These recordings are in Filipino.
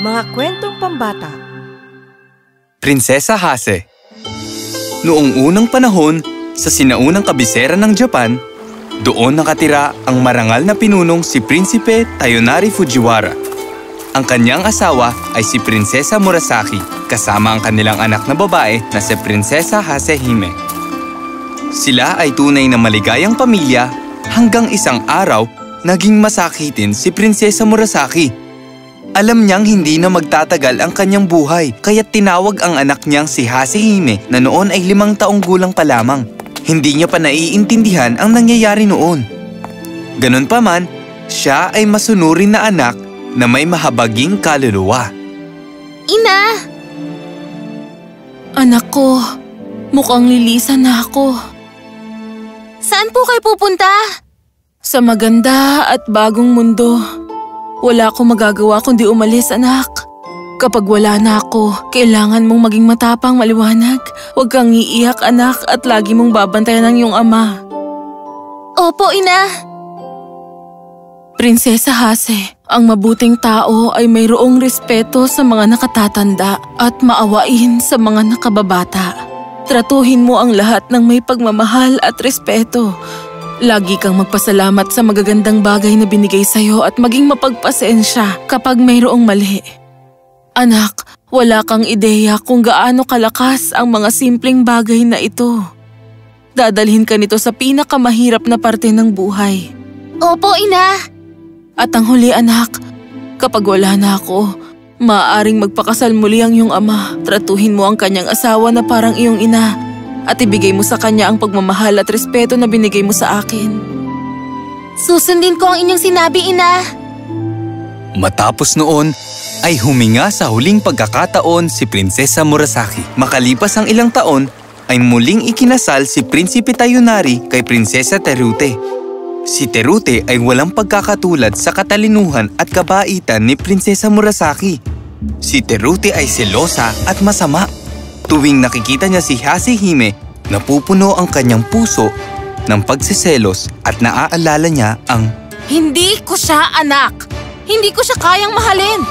Mga kwentong pambata. Prinsesa Hase. Noong unang panahon, sa sinaunang kabisera ng Japan, doon nakatira ang marangal na pinunong si Prinsipe Tayonari Fujiwara. Ang kanyang asawa ay si Prinsesa Murasaki, kasama ang kanilang anak na babae na si Prinsesa Hasehime. Sila ay tunay na maligayang pamilya hanggang isang araw naging masakitin si Prinsesa Murasaki. Alam niyang hindi na magtatagal ang kanyang buhay, kaya't tinawag ang anak niyang si Hasehime na noon ay 5 taong gulang pa lamang. Hindi niya pa naiintindihan ang nangyayari noon. Ganun pa man, siya ay masunurin na anak na may mahabaging kaluluwa. Ina! Anak ko, mukhang lilisan na ako. Saan po kayo pupunta? Sa maganda at bagong mundo. Wala akong magagawa kundi umalis, anak. Kapag wala na ako, kailangan mong maging matapang, maliwanag. Huwag kang iiyak, anak, at lagi mong babantayan ang iyong ama. Opo, Ina. Prinsesa Hase, ang mabuting tao ay mayroong respeto sa mga nakatatanda at maawain sa mga nakababata. Tratuhin mo ang lahat ng may pagmamahal at respeto. Lagi kang magpasalamat sa magagandang bagay na binigay sa'yo at maging mapagpasensya kapag mayroong mali. Anak, wala kang ideya kung gaano kalakas ang mga simpleng bagay na ito. Dadalhin ka nito sa pinakamahirap na parte ng buhay. Opo, Ina! At ang huli, anak, kapag wala na ako, maaaring magpakasal muli ang iyong ama. Tratuhin mo ang kanyang asawa na parang iyong ina at ibigay mo sa kanya ang pagmamahal at respeto na binigay mo sa akin. Susundin ko ang inyong sinabi, Ina. Matapos noon, ay huminga sa huling pagkakataon si Prinsesa Murasaki. Makalipas ang ilang taon, ay muling ikinasal si Prinsipe Tayonari kay Prinsesa Terute. Si Terute ay walang pagkakatulad sa katalinuhan at kabaitan ni Prinsesa Murasaki. Si Terute ay selosa at masama. Tuwing nakikita niya si Hasehime, napupuno ang kanyang puso ng pagsiselos at naaalala niya ang Hindi ko siya, anak! Hindi ko siya kayang mahalin!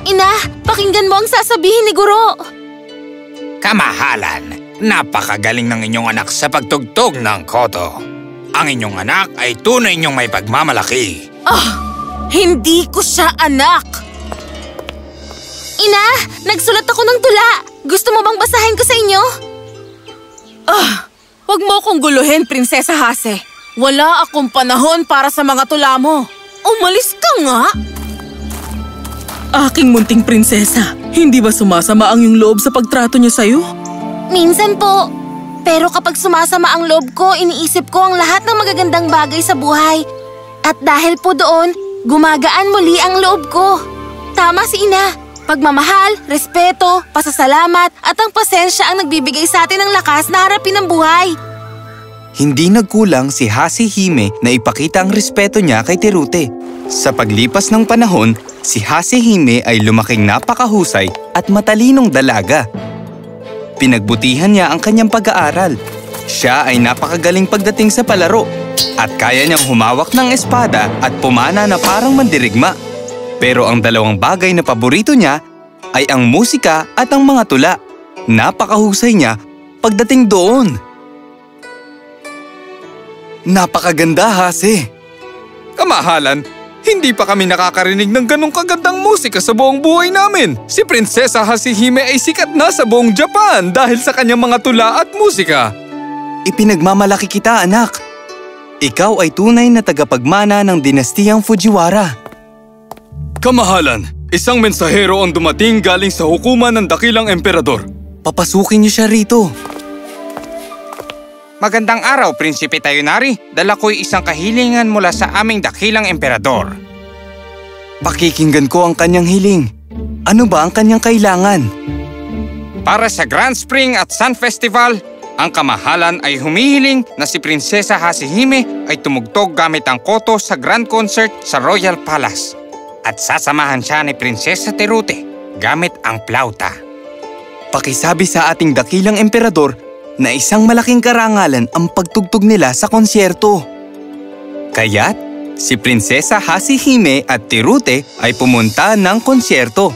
Ina, pakinggan mo ang sasabihin ni Guro! Kamahalan, napakagaling ng inyong anak sa pagtugtog ng koto. Ang inyong anak ay tunay niyong may pagmamalaki. Hindi ko siya anak! Ina, nagsulat ako ng tula. Gusto mo bang basahin ko sa inyo? Huwag mo akong guluhin, Prinsesa Hase. Wala akong panahon para sa mga tula mo. Umalis ka nga! Aking munting prinsesa, hindi ba sumasama ang iyong loob sa pagtrato niya sa'yo? Minsan po. Pero kapag sumasama ang loob ko, iniisip ko ang lahat ng magagandang bagay sa buhay. At dahil po doon, gumagaan muli ang loob ko. Tama si Ina. Pagmamahal, respeto, pasasalamat at ang pasensya ang nagbibigay sa atin ng lakas na harapin ang buhay. Hindi nagkulang si Hasehime na ipakita ang respeto niya kay Terute. Sa paglipas ng panahon, si Hasehime ay lumaking napakahusay at matalinong dalaga. Pinagbutihan niya ang kanyang pag-aaral. Siya ay napakagaling pagdating sa palaro at kaya niyang humawak ng espada at pumana na parang mandirigma. Pero ang dalawang bagay na paborito niya ay ang musika at ang mga tula. Napakahusay niya pagdating doon. Napakaganda, Hase. Kamahalan, hindi pa kami nakakarinig ng ganong kagandang musika sa buong buhay namin. Si Prinsesa Hasehime ay sikat na sa buong Japan dahil sa kanyang mga tula at musika. Ipinagmamalaki kita, anak. Ikaw ay tunay na tagapagmana ng dinastiyang Fujiwara. Kamahalan, isang mensahero ang dumating galing sa hukuman ng dakilang emperador. Papasukin niyo siya rito. Magandang araw, Prinsipe Tayonari. Dala ko'y isang kahilingan mula sa aming dakilang emperador. Pakikinggan ko ang kanyang hiling. Ano ba ang kanyang kailangan? Para sa Grand Spring at Sun Festival, ang kamahalan ay humihiling na si Prinsesa Hasehime ay tumugtog gamit ang koto sa Grand Concert sa Royal Palace. At sasamahan siya ni Prinsesa Terute gamit ang plauta. Pakisabi sa ating dakilang emperador na isang malaking karangalan ang pagtugtog nila sa konsyerto. Kaya't si Prinsesa Hasehime at Terute ay pumunta ng konsyerto.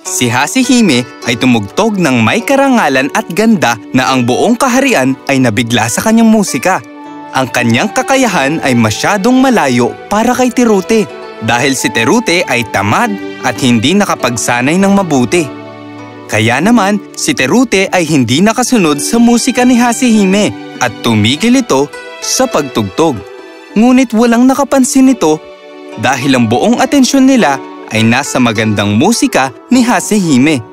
Si Hasehime ay tumugtog ng may karangalan at ganda na ang buong kaharian ay nabigla sa kanyang musika. Ang kanyang kakayahan ay masyadong malayo para kay Terute dahil si Terute ay tamad at hindi nakapagsanay ng mabuti. Kaya naman, si Terute ay hindi nakasunod sa musika ni Hasehime at tumigil ito sa pagtugtog. Ngunit walang nakapansin nito dahil ang buong atensyon nila ay nasa magandang musika ni Hasehime.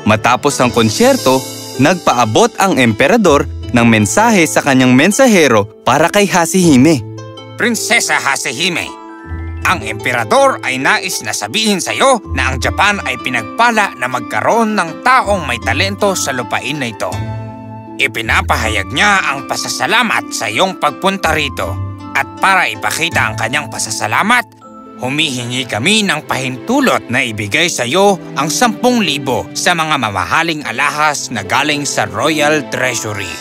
Matapos ang konsyerto, nagpaabot ang emperador ng mensahe sa kanyang mensahero para kay Hasehime. Prinsesa Hasehime, ang emperador ay nais na sabihin sa iyo na ang Japan ay pinagpala na magkaroon ng taong may talento sa lupain na ito. Ipinapahayag niya ang pasasalamat sa iyong pagpunta rito at para ipakita ang kanyang pasasalamat, humihingi kami ng pahintulot na ibigay sa iyo ang 10,000 sa mga mamahaling alahas na galing sa Royal Treasury.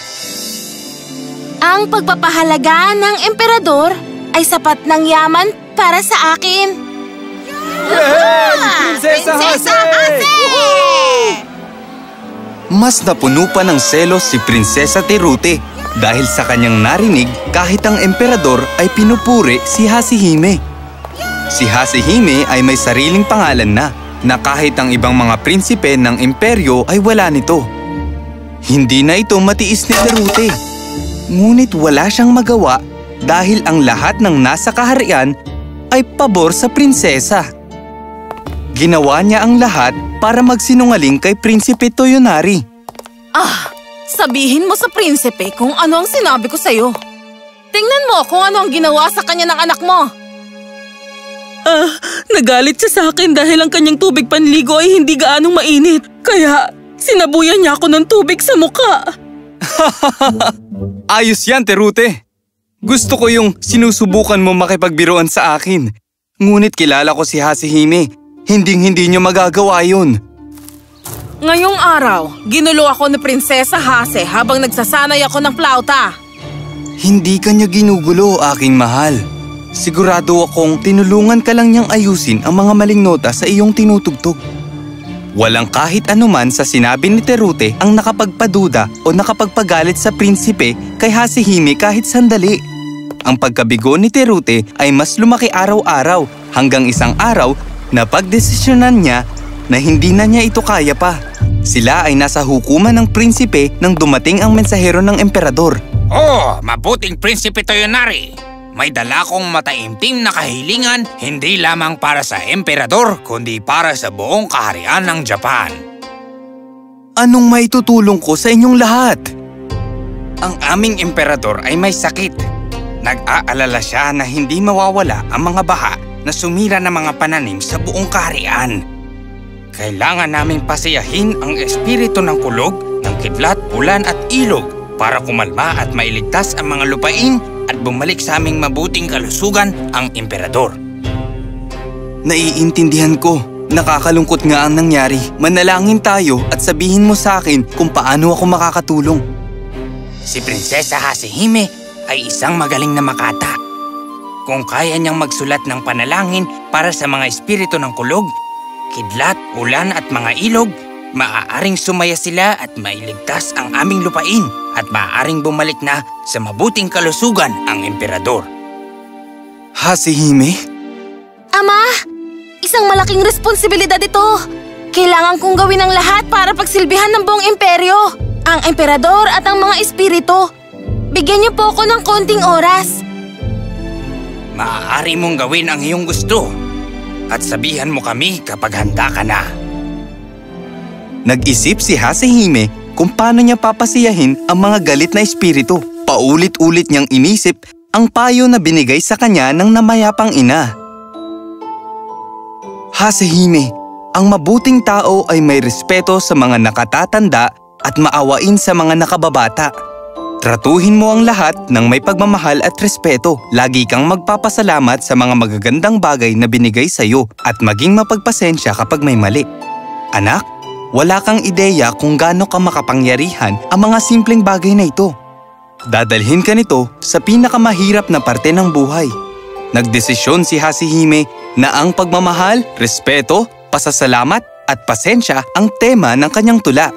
Ang pagpapahalaga ng emperador ay sapat ng yaman para sa akin. Prinsesa Hase! Mas napuno pa ng selos si Prinsesa Terute dahil sa kanyang narinig kahit ang emperador ay pinupuri si Hasehime. Si Hasehime ay may sariling pangalan na kahit ang ibang mga prinsipe ng imperyo ay wala nito. Hindi na ito matiis ni Terute. Ngunit wala siyang magawa dahil ang lahat ng nasa kaharian ay pabor sa prinsesa. Ginawa niya ang lahat para magsinungaling kay Prinsipe Toyonari. Sabihin mo sa prinsipe kung ano ang sinabi ko sa'yo. Tingnan mo kung ano ang ginawa sa kanya ng anak mo. Nagalit siya sa akin dahil ang kanyang tubig panligo ay hindi gaanong mainit. Kaya sinabuyan niya ako ng tubig sa muka. Ayos yan, Terute. Gusto ko yung sinusubukan mo makipagbiruan sa akin. Ngunit kilala ko si Hasehime. Hinding-hindi niyo magagawa yun. Ngayong araw, ginulo ako ni Prinsesa Hase habang nagsasanay ako ng plauta. Hindi ka niya ginugulo, aking mahal. Sigurado akong tinulungan ka lang niyang ayusin ang mga maling nota sa iyong tinutugtog. Walang kahit anuman sa sinabi ni Terute ang nakapagpaduda o nakapagpagalit sa prinsipe kay Hasehime kahit sandali. Ang pagkabigo ni Terute ay mas lumaki araw-araw hanggang isang araw na pagdesisyonan niya na hindi na niya ito kaya pa. Sila ay nasa hukuman ng prinsipe nang dumating ang mensahero ng emperador. Oh, mabuting Prinsipe Toyonari! May dala kong mataimtim na kahilingan hindi lamang para sa emperador kundi para sa buong kaharian ng Japan. Anong maitutulong ko sa inyong lahat? Ang aming emperador ay may sakit. Nag-aalala siya na hindi mawawala ang mga baha na sumira ng mga pananim sa buong kaharian. Kailangan naming pasiyahin ang espiritu ng kulog, ng kidlat, ulan at ilog para kumalma at mailigtas ang mga lupain at bumalik sa aming mabuting kalusugan ang emperador. Naiintindihan ko. Nakakalungkot nga ang nangyari. Manalangin tayo at sabihin mo sa akin kung paano ako makakatulong. Si Prinsesa Hasehime ay isang magaling na makata. Kung kaya niyang magsulat ng panalangin para sa mga espiritu ng kulog, kidlat, ulan at mga ilog, maaaring sumaya sila at mailigtas ang aming lupain at maaaring bumalik na sa mabuting kalusugan ang emperador. Hasehime? Ama, isang malaking responsibilidad ito. Kailangan kong gawin ang lahat para pagsilbihan ng buong imperyo, ang emperador at ang mga espiritu. Bigyan niyo po ako ng konting oras. Maaari mong gawin ang iyong gusto at sabihan mo kami kapag handa ka na. Nag-isip si Hasehime kung paano niya papasiyahin ang mga galit na espiritu. Paulit-ulit niyang inisip ang payo na binigay sa kanya ng namayapang ina. Hasehime, ang mabuting tao ay may respeto sa mga nakatatanda at maawain sa mga nakababata. Tratuhin mo ang lahat ng may pagmamahal at respeto. Lagi kang magpapasalamat sa mga magagandang bagay na binigay sa iyo at maging mapagpasensya kapag may mali. Anak, wala kang ideya kung gaano ka makapangyarihan ang mga simpleng bagay na ito. Dadalhin ka nito sa pinakamahirap na parte ng buhay. Nagdesisyon si Hasehime na ang pagmamahal, respeto, pasasalamat at pasensya ang tema ng kanyang tula.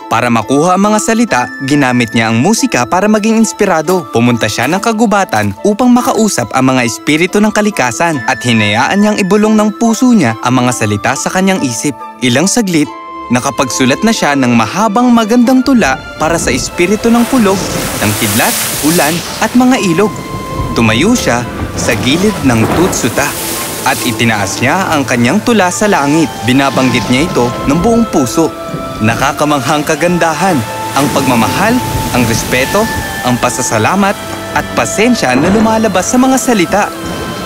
Para makuha ang mga salita, ginamit niya ang musika para maging inspirado. Pumunta siya ng kagubatan upang makausap ang mga espiritu ng kalikasan at hinayaan niyang ibulong ng puso niya ang mga salita sa kanyang isip. Ilang saglit, nakapagsulat na siya ng mahabang magandang tula para sa espiritu ng kulog, ng kidlat, ulan at mga ilog. Tumayo siya sa gilid ng tutsuta at itinaas niya ang kanyang tula sa langit. Binabanggit niya ito ng buong puso. Nakakamanghang kagandahan, ang pagmamahal, ang respeto, ang pasasalamat at pasensya na lumalabas sa mga salita.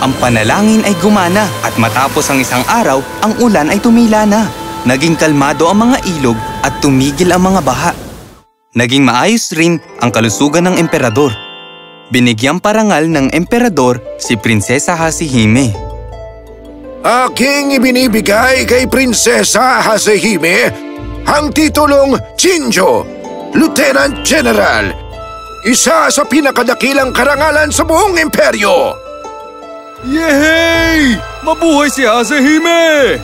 Ang panalangin ay gumana at matapos ang isang araw, ang ulan ay tumila na. Naging kalmado ang mga ilog at tumigil ang mga baha. Naging maayos rin ang kalusugan ng emperador. Binigyang parangal ng emperador si Prinsesa Hasehime. Aking ibinibigay kay Prinsesa Hasehime ang titulong Chinjo, Lieutenant General, isa sa pinakadakilang karangalan sa buong imperyo. Yehey! Mabuhay si Hasehime!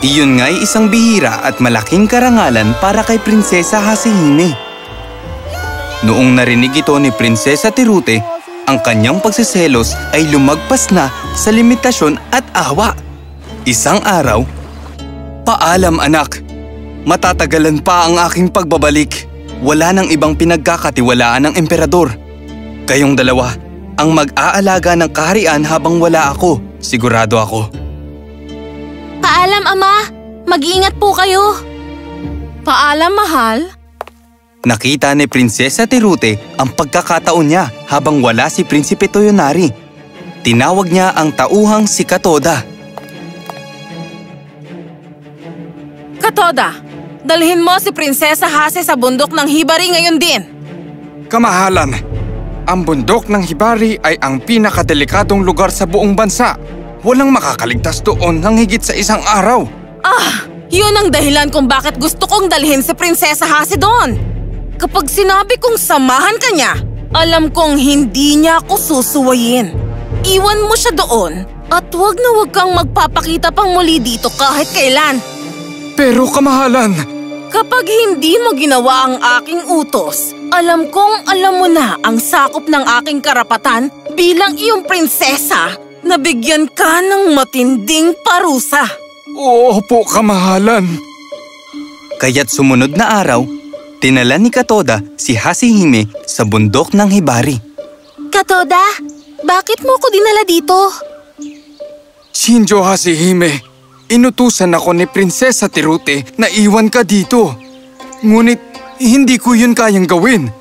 Iyon nga'y isang bihira at malaking karangalan para kay Prinsesa Hasehime. Noong narinig ito ni Prinsesa Tirute, ang kanyang pagsiselos ay lumagpas na sa limitasyon at awa. Isang araw, "Paalam anak, matatagalan pa ang aking pagbabalik. Wala nang ibang pinagkakatiwalaan ng emperador. Kayong dalawa ang mag-aalaga ng kaharian habang wala ako, sigurado ako." Paalam, Ama. Mag-iingat po kayo. Paalam, mahal. Nakita ni Prinsesa Tirute ang pagkakataon niya habang wala si Prinsipe Toyonari. Tinawag niya ang tauhang si Katoda. Katoda, dalhin mo si Prinsesa Hase sa bundok ng Hibari ngayon din. Kamahalan, ang bundok ng Hibari ay ang pinakadelikadong lugar sa buong bansa. Walang makakaligtas doon ng higit sa isang araw. Yun ang dahilan kung bakit gusto kong dalhin si Prinsesa Hase doon. Kapag sinabi kong samahan ka niya, alam kong hindi niya ako susuwayin. Iwan mo siya doon at wag na wag kang magpapakita pang muli dito kahit kailan. Pero kamahalan, Kapag hindi mo ginawa ang aking utos, alam kong alam mo na ang sakop ng aking karapatan bilang iyong prinsesa na bigyan ka ng matinding parusa. Opo, kamahalan. Kaya't sumunod na araw, tinala ni Katoda si Hasehime sa bundok ng Hibari. Katoda, bakit mo ko dinala dito? Chinjo Hasehime, inutusan ako ni Prinsesa Tirute na iwan ka dito. Ngunit hindi ko yun kayang gawin.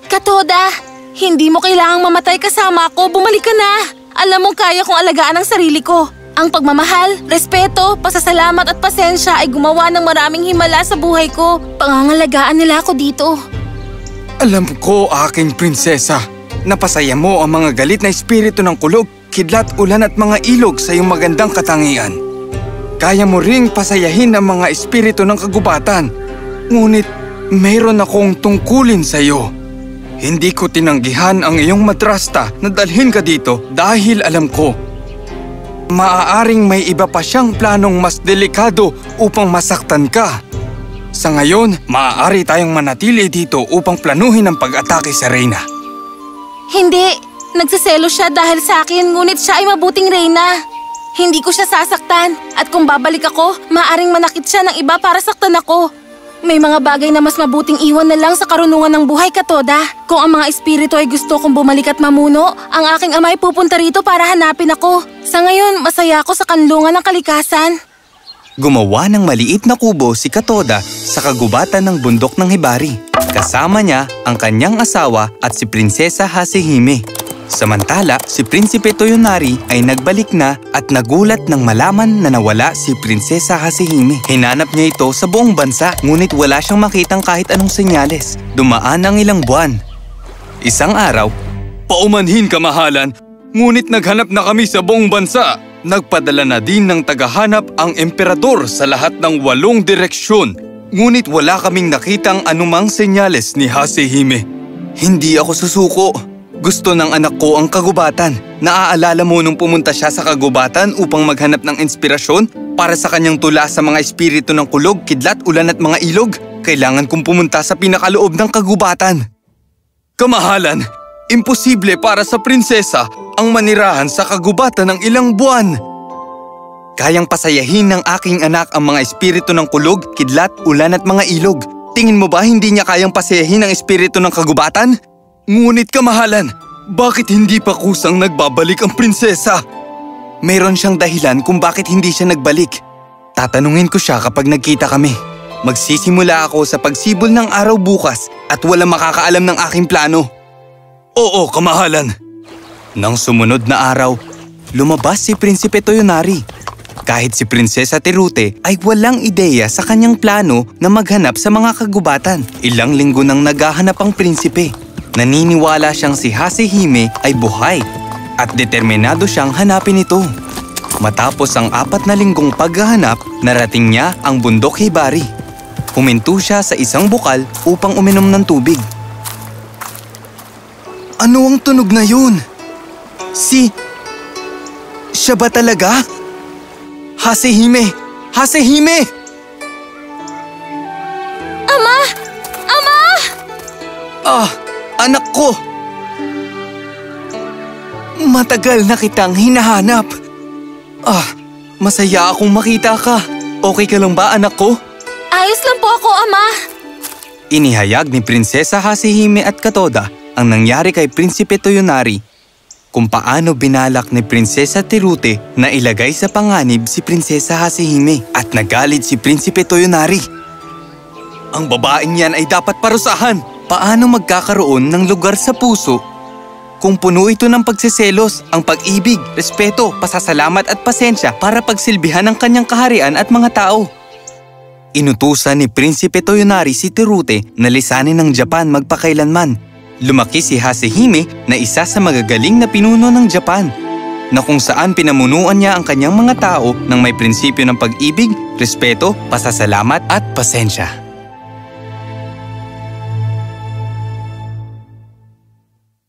Katoda, hindi mo kailangang mamatay kasama ako. Bumalik ka na. Alam mong kaya kong alagaan ang sarili ko. Ang pagmamahal, respeto, pasasalamat at pasensya ay gumawa ng maraming himala sa buhay ko. Pangangalagaan nila ako dito. Alam ko, aking prinsesa, napasaya mo ang mga galit na espiritu ng kulog, kidlat, ulan at mga ilog sa iyong magandang katangian. Kaya mo ring pasayahin ang mga espiritu ng kagubatan. Ngunit mayroon akong tungkulin sa iyo. Hindi ko tinanggihan ang iyong madrasta na dalhin ka dito dahil alam ko maaaring may iba pa siyang planong mas delikado upang masaktan ka. Sa ngayon, maaari tayong manatili dito upang planuhin ang pag-atake sa Reyna. Hindi, nagsiselo siya dahil sa akin ngunit siya ay mabuting reyna. Hindi ko siya sasaktan at kung babalik ako, maaaring manakit siya ng iba para saktan ako. May mga bagay na mas mabuting iwan na lang sa karunungan ng buhay, Katoda. Kung ang mga espiritu ay gusto kong bumalik at mamuno, ang aking ama ay pupunta rito para hanapin ako. Sa ngayon, masaya ako sa kanlungan ng kalikasan. Gumawa ng maliit na kubo si Katoda sa kagubatan ng bundok ng Hibari. Kasama niya ang kanyang asawa at si Prinsesa Hasehime. Samantala, si Prinsipe Toyonari ay nagbalik na at nagulat nang malaman na nawala si Prinsesa Hasehime. Hinanap niya ito sa buong bansa, ngunit wala siyang makitang kahit anong senyales. Dumaan ang ilang buwan. Isang araw, "Paumanhin, kamahalan, ngunit naghanap na kami sa buong bansa. Nagpadala na din ng tagahanap ang emperador sa lahat ng 8 direksyon. Ngunit wala kaming nakitang anumang senyales ni Hasehime. Hindi ako susuko. Gusto ng anak ko ang kagubatan. Naaalala mo nung pumunta siya sa kagubatan upang maghanap ng inspirasyon para sa kanyang tula sa mga espiritu ng kulog, kidlat, ulan at mga ilog? Kailangan kong pumunta sa pinakaloob ng kagubatan. Kamahalan, imposible para sa prinsesa ang manirahan sa kagubatan ng ilang buwan. Kayang pasayahin ng aking anak ang mga espiritu ng kulog, kidlat, ulan at mga ilog. Tingin mo ba hindi niya kayang pasayahin ang espiritu ng kagubatan? Ngunit kamahalan, bakit hindi pa kusang nagbabalik ang prinsesa? Meron siyang dahilan kung bakit hindi siya nagbalik. Tatanungin ko siya kapag nagkita kami. Magsisimula ako sa pagsibol ng araw bukas at walang makakaalam ng aking plano. Oo, kamahalan. Nang sumunod na araw, lumabas si Prinsipe Toyonari. Kahit si Prinsesa Tirute ay walang ideya sa kanyang plano na maghanap sa mga kagubatan. Ilang linggo nang naghahanap ang prinsipe. Naniniwala siyang si Hasehime ay buhay at determinado siyang hanapin ito. Matapos ang 4 na linggong paghahanap, narating niya ang bundok Hibari. Huminto siya sa isang bukal upang uminom ng tubig. Ano ang tunog na yun? Siya ba talaga? Hasehime! Hasehime! Ama! Ama! Anak ko! Matagal na kitang hinahanap. Masaya akong makita ka. Okay ka lang ba, anak ko? Ayos lang po ako, Ama. Inihayag ni Prinsesa Hasehime at Katoda ang nangyari kay Prinsipe Toyonari. Kung paano binalak ni Prinsesa Tirute na ilagay sa panganib si Prinsesa Hasehime at nagalit si Prinsipe Toyonari. Ang babaeng yan ay dapat parusahan. Paano magkakaroon ng lugar sa puso kung puno ito ng pagseselos, ang pag-ibig, respeto, pasasalamat at pasensya para pagsilbihan ang kanyang kaharian at mga tao? Inutusan ni Prinsipe Toyonari si Tirute na lisanin ng Japan magpakailanman. Lumaki si Hasehime na isa sa magagaling na pinuno ng Japan, na kung saan pinamunuan niya ang kanyang mga tao ng may prinsipyo ng pag-ibig, respeto, pasasalamat at pasensya.